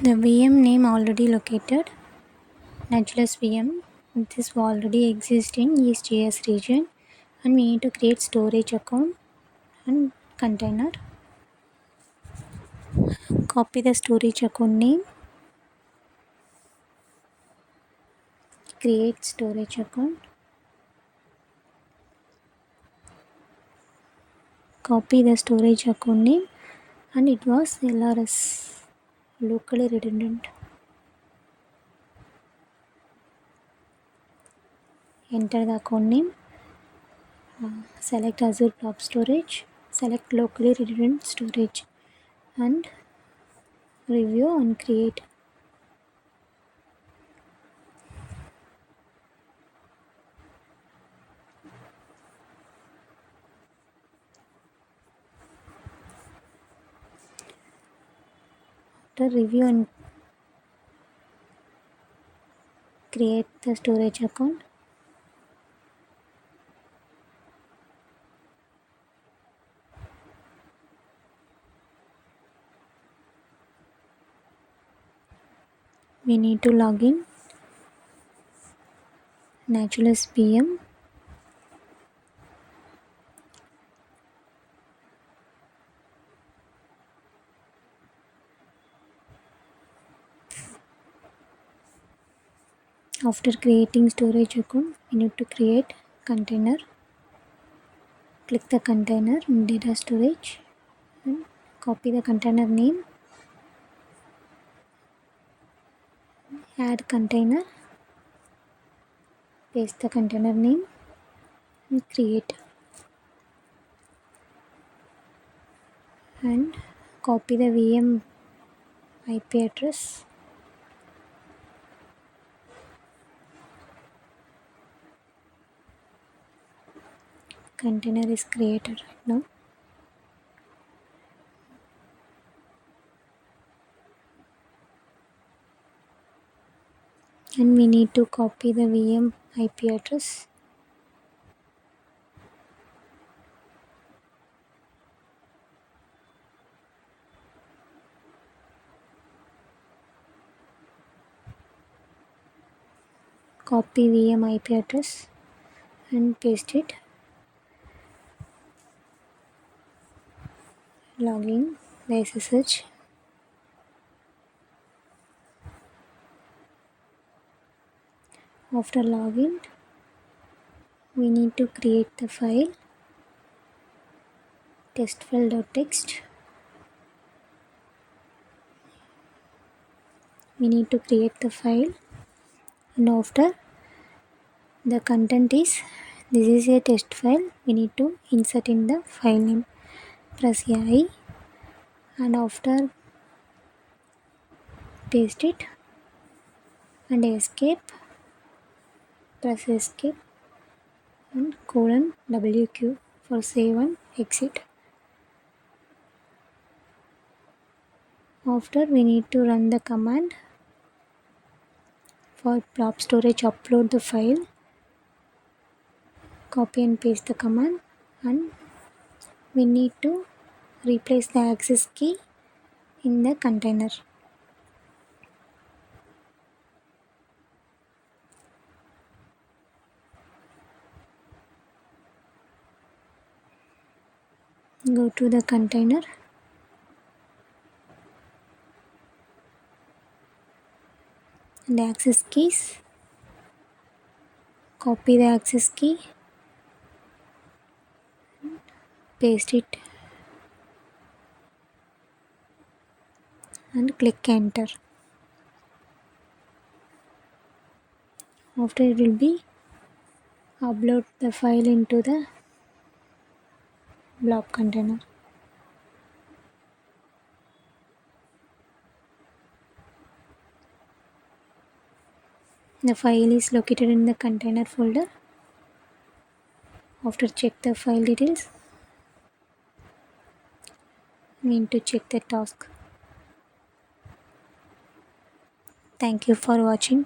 The VM name already located. Naturalist VM. This already exists in EastJS region, and we need to create storage account and container. Copy the storage account name. Create storage account. Copy the storage account name, and it was LRS, locally redundant. Enter the account name. Select Azure Blob Storage. Select locally redundant storage, and review and create. After review and create the storage account, we need to log in. Naturalist VM. After creating storage account, we need to create container. Click the container in data storage and copy the container name. Add container. Paste the container name and create. And copy the VM IP address. Container is created right now. And we need to copy the VM IP address. Copy VM IP address and paste it. Login the SSH. After login, we need to create the file testfile.txt. We need to create the file, and after the content is this is a test file. We need to insert in the file name. Press I, and after paste it and escape. Press escape and colon WQ for save and exit. After we need to run the command for blob storage. Upload the file. Copy and paste the command, and we need to replace the access key in the container. Go to the container. And access keys. Copy the access key. Paste it. And click enter. After it will be upload the file into the blob container. The file is located in the container folder. After check the file details, we need to check the task. Thank you for watching.